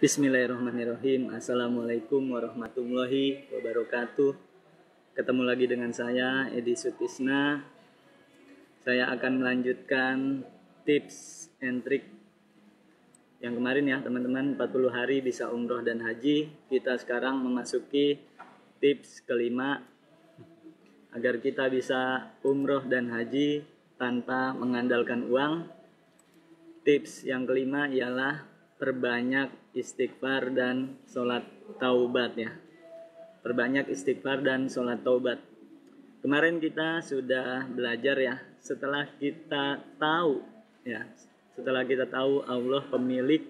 Bismillahirrahmanirrahim. Assalamualaikum warahmatullahi wabarakatuh. Ketemu lagi dengan saya, Edi Sutisna. Saya akan melanjutkan tips and trick yang kemarin ya teman-teman, 40 hari bisa umroh dan haji. Kita sekarang memasuki tips kelima agar kita bisa umroh dan haji tanpa mengandalkan uang. Tips yang kelima ialah perbanyak istighfar dan sholat taubat ya. Perbanyak istighfar dan sholat taubat. Kemarin kita sudah belajar ya, setelah kita tahu Allah pemilik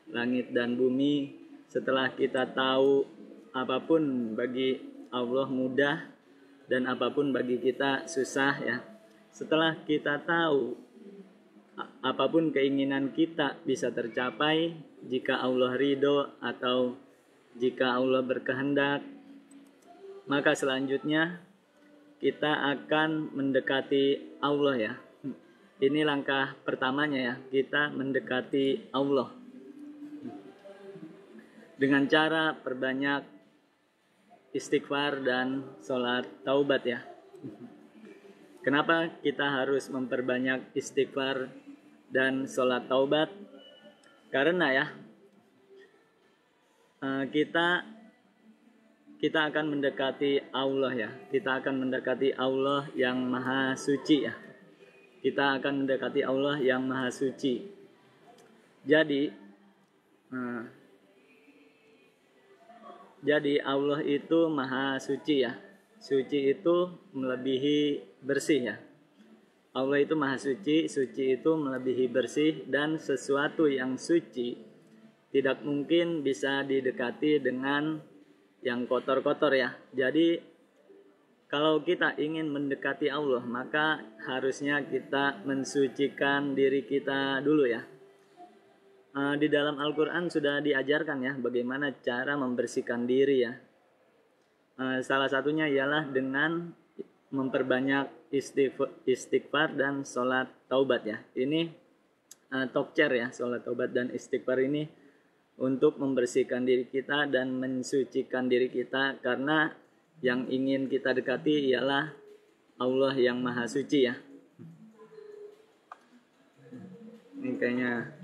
langit dan bumi, setelah kita tahu apapun bagi Allah mudah dan apapun bagi kita susah ya. Setelah kita tahu apapun keinginan kita bisa tercapai jika Allah ridho atau jika Allah berkehendak, maka selanjutnya kita akan mendekati Allah ya. Ini langkah pertamanya ya, kita mendekati Allah dengan cara perbanyak istighfar dan sholat taubat ya. Kenapa kita harus memperbanyak istighfar dan sholat taubat? Karena ya kita akan mendekati Allah ya. Kita akan mendekati Allah yang maha suci ya. Kita akan mendekati Allah yang maha suci. Jadi Allah itu maha suci ya. Suci itu melebihi bersih ya. Allah itu maha suci, suci itu melebihi bersih, dan sesuatu yang suci tidak mungkin bisa didekati dengan yang kotor-kotor ya. Jadi kalau kita ingin mendekati Allah, maka harusnya kita mensucikan diri kita dulu ya. Di dalam Al-Quran sudah diajarkan ya bagaimana cara membersihkan diri ya. Salah satunya ialah dengan memperbanyak istighfar dan sholat taubat ya. Ini tokcer ya, sholat taubat dan istighfar ini untuk membersihkan diri kita dan mensucikan diri kita, karena yang ingin kita dekati ialah Allah yang maha suci ya. Ini kayaknya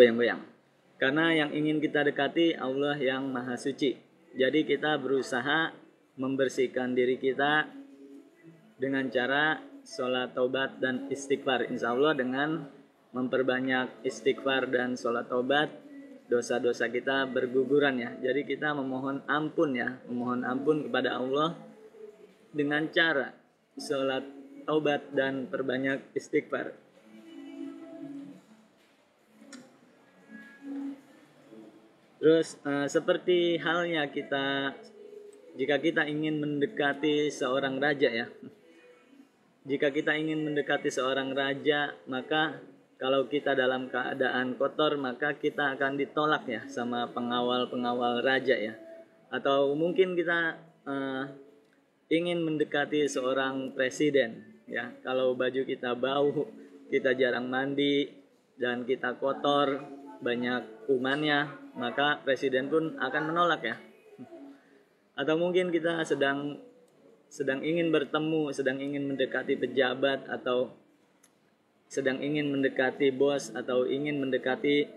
goyang-goyang. Karena yang ingin kita dekati Allah yang maha suci. Jadi kita berusaha membersihkan diri kita dengan cara sholat taubat dan istighfar. Insya Allah dengan memperbanyak istighfar dan sholat taubat, dosa-dosa kita berguguran ya. Jadi kita memohon ampun ya, memohon ampun kepada Allah dengan cara sholat taubat dan perbanyak istighfar. Terus seperti halnya jika kita ingin mendekati seorang raja ya. Jika kita ingin mendekati seorang raja, maka kalau kita dalam keadaan kotor, maka kita akan ditolak ya sama pengawal-pengawal raja ya. Atau mungkin kita ingin mendekati seorang presiden ya. Kalau baju kita bau, kita jarang mandi, dan kita kotor, banyak kumannya, maka presiden pun akan menolak ya. Atau mungkin kita sedang ingin bertemu, sedang ingin mendekati pejabat, atau sedang ingin mendekati bos, atau ingin mendekati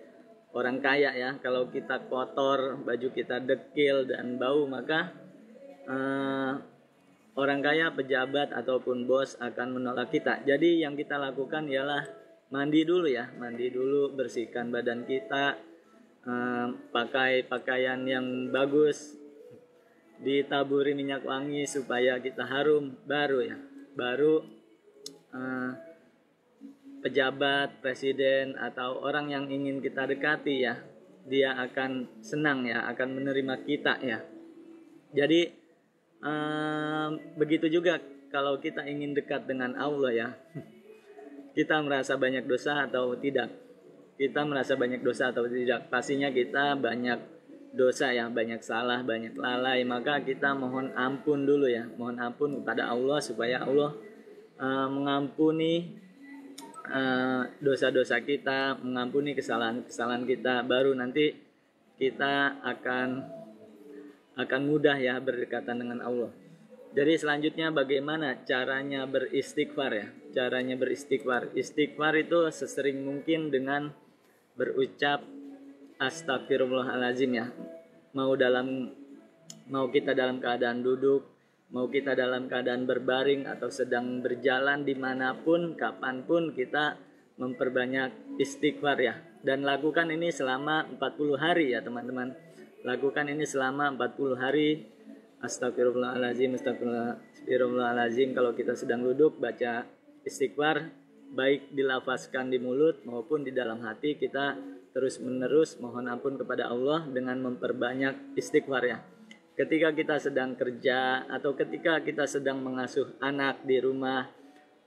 orang kaya ya. Kalau kita kotor, baju kita dekil dan bau, maka orang kaya, pejabat ataupun bos akan menolak kita. Jadi yang kita lakukan ialah mandi dulu ya, mandi dulu, bersihkan badan kita, pakai pakaian yang bagus, ditaburi minyak wangi supaya kita harum, baru pejabat, presiden atau orang yang ingin kita dekati ya, dia akan senang ya, akan menerima kita ya. Jadi begitu juga kalau kita ingin dekat dengan Allah ya. Kita merasa banyak dosa atau tidak? Kita merasa banyak dosa atau tidak? Pastinya kita banyak dosa ya, banyak salah, banyak lalai, maka kita mohon ampun dulu ya, mohon ampun kepada Allah supaya Allah mengampuni dosa-dosa kita, mengampuni kesalahan-kesalahan kita, baru nanti kita akan mudah ya berdekatan dengan Allah. Jadi selanjutnya bagaimana caranya beristighfar ya? Caranya beristighfar. Istighfar itu sesering mungkin dengan berucap astagfirullahalazim ya. Mau kita dalam keadaan duduk, mau kita dalam keadaan berbaring atau sedang berjalan dimanapun, kapanpun kita memperbanyak istighfar ya. Dan lakukan ini selama 40 hari ya teman-teman. Lakukan ini selama 40 hari. Astagfirullahalazim, astagfirullahalazim. Kalau kita sedang duduk baca istighfar, baik dilafazkan di mulut maupun di dalam hati, kita terus menerus mohon ampun kepada Allah dengan memperbanyak istighfar ya. Ketika kita sedang kerja atau ketika kita sedang mengasuh anak di rumah,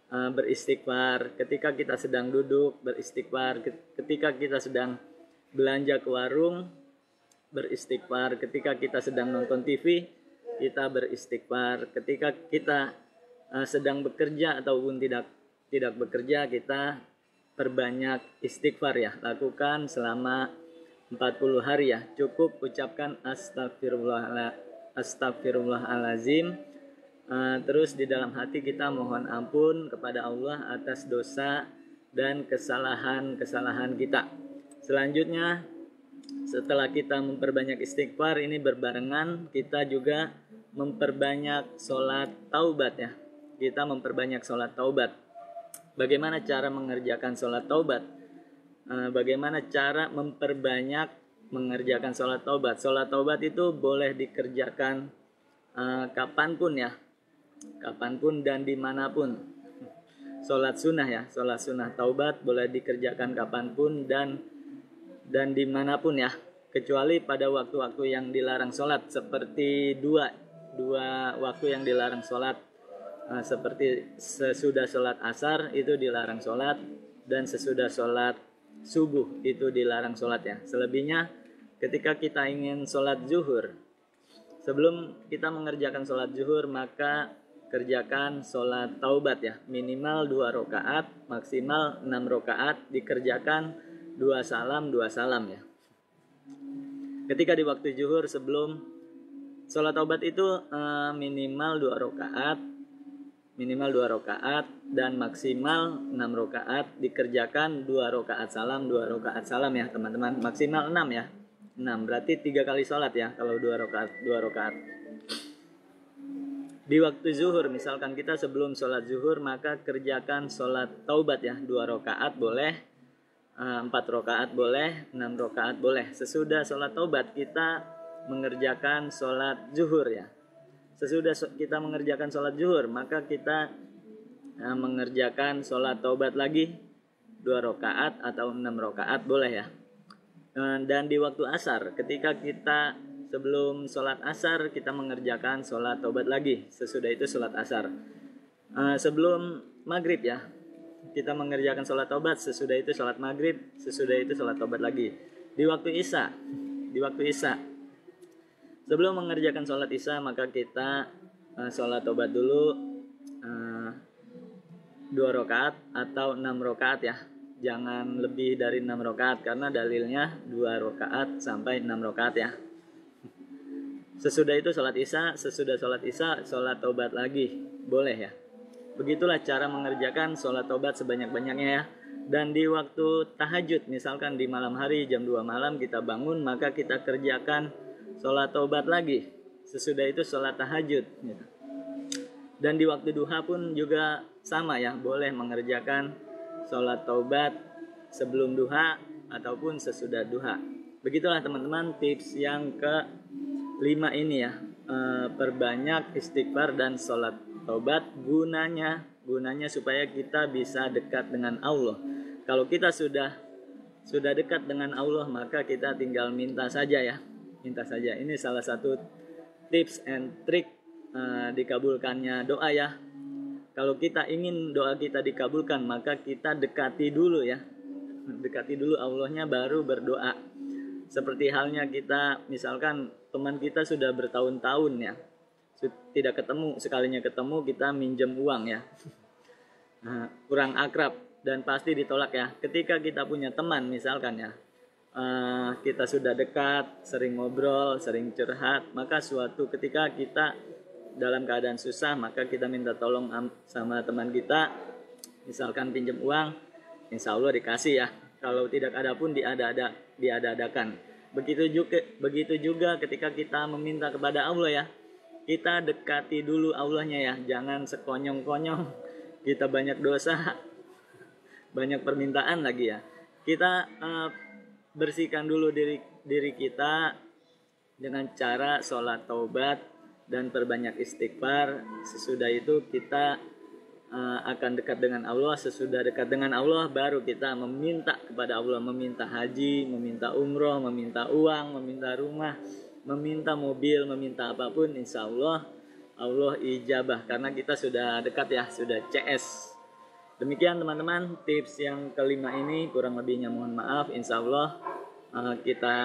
beristighfar. Ketika kita sedang duduk, beristighfar. Ketika kita sedang belanja ke warung, beristighfar. Ketika kita sedang nonton TV, kita beristighfar. Ketika kita sedang bekerja ataupun tidak bekerja, kita perbanyak istighfar ya. Lakukan selama 40 hari ya. Cukup ucapkan astagfirullahalazim. Terus di dalam hati kita mohon ampun kepada Allah atas dosa dan kesalahan-kesalahan kita. Selanjutnya setelah kita memperbanyak istighfar, ini berbarengan kita juga memperbanyak sholat taubat ya. Kita memperbanyak sholat taubat. Bagaimana cara mengerjakan sholat taubat? Bagaimana cara memperbanyak mengerjakan sholat taubat? Sholat taubat itu boleh dikerjakan kapanpun ya, kapanpun dan dimanapun. Sholat sunnah ya, sholat sunnah taubat boleh dikerjakan kapanpun dan dimanapun ya, kecuali pada waktu-waktu yang dilarang sholat, seperti dua waktu yang dilarang sholat, seperti sesudah sholat asar itu dilarang sholat, dan sesudah sholat subuh itu dilarang sholat ya. Selebihnya ketika kita ingin sholat zuhur, sebelum kita mengerjakan sholat zuhur, maka kerjakan sholat taubat ya, minimal 2 rakaat, maksimal 6 rakaat, dikerjakan 2 salam ya. Ketika di waktu zuhur sebelum sholat taubat itu minimal 2 rakaat dan maksimal 6 rakaat, dikerjakan 2 rakaat salam ya teman-teman, maksimal 6 ya. 6 berarti 3 kali sholat ya kalau 2 rakaat. Di waktu zuhur misalkan kita sebelum sholat zuhur, maka kerjakan sholat taubat ya, 2 rakaat boleh, 4 rakaat boleh, 6 rakaat boleh. Sesudah sholat taubat kita mengerjakan sholat zuhur ya. Sesudah kita mengerjakan sholat zuhur, maka kita mengerjakan sholat taubat lagi 2 rakaat atau 6 rakaat boleh ya. Dan di waktu asar, ketika kita sebelum sholat asar, kita mengerjakan sholat taubat lagi. Sesudah itu sholat asar. Sebelum maghrib ya, kita mengerjakan sholat taubat. Sesudah itu sholat maghrib. Sesudah itu sholat taubat lagi. Di waktu isya, sebelum mengerjakan sholat isya, maka kita sholat taubat dulu 2 rakaat atau 6 rakaat ya. Jangan lebih dari 6 rakaat karena dalilnya 2 rakaat sampai 6 rakaat ya. Sesudah itu sholat isya, sholat taubat lagi, boleh ya. Begitulah cara mengerjakan sholat taubat sebanyak-banyaknya ya. Dan di waktu tahajud, misalkan di malam hari jam 2 malam kita bangun, maka kita kerjakan sholat taubat lagi. Sesudah itu sholat tahajud ya. Dan di waktu duha pun juga sama ya, boleh mengerjakan sholat taubat sebelum duha ataupun sesudah duha. Begitulah teman-teman tips yang ke-5 ini ya. Perbanyak istighfar dan sholat taubat, gunanya supaya kita bisa dekat dengan Allah. Kalau kita sudah dekat dengan Allah, maka kita tinggal minta saja ya. Minta saja. Ini salah satu tips and trick dikabulkannya doa ya. Kalau kita ingin doa kita dikabulkan, maka kita dekati dulu ya. Dekati dulu Allahnya baru berdoa. Seperti halnya kita, misalkan teman kita sudah bertahun-tahun ya, tidak ketemu, sekalinya ketemu kita minjem uang ya. Nah, kurang akrab dan pasti ditolak ya. Ketika kita punya teman misalkan ya, kita sudah dekat, sering ngobrol, sering curhat, maka suatu ketika kita dalam keadaan susah, maka kita minta tolong sama teman kita, misalkan pinjam uang, insya Allah dikasih ya. Kalau tidak ada pun diada-adakan. Begitu juga ketika kita meminta kepada Allah ya, kita dekati dulu Allahnya ya, jangan sekonyong-konyong kita banyak dosa, banyak permintaan lagi ya. Kita bersihkan dulu diri kita dengan cara sholat taubat dan perbanyak istighfar. Sesudah itu kita akan dekat dengan Allah. Sesudah dekat dengan Allah baru kita meminta kepada Allah, meminta haji, meminta umroh, meminta uang, meminta rumah, meminta mobil, meminta apapun, insya Allah Allah ijabah karena kita sudah dekat ya, sudah CS. Demikian teman-teman tips yang kelima ini, kurang lebihnya mohon maaf. Insya Allah kita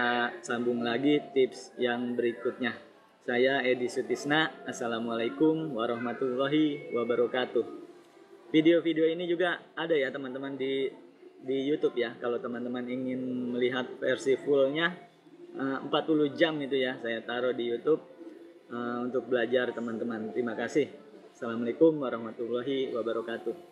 sambung lagi tips yang berikutnya. Saya Edi Sutisna. Assalamualaikum warahmatullahi wabarakatuh. Video-video ini juga ada ya teman-teman di YouTube ya. Kalau teman-teman ingin melihat versi fullnya 40 jam itu ya, saya taruh di YouTube untuk belajar teman-teman. Terima kasih. Assalamualaikum warahmatullahi wabarakatuh.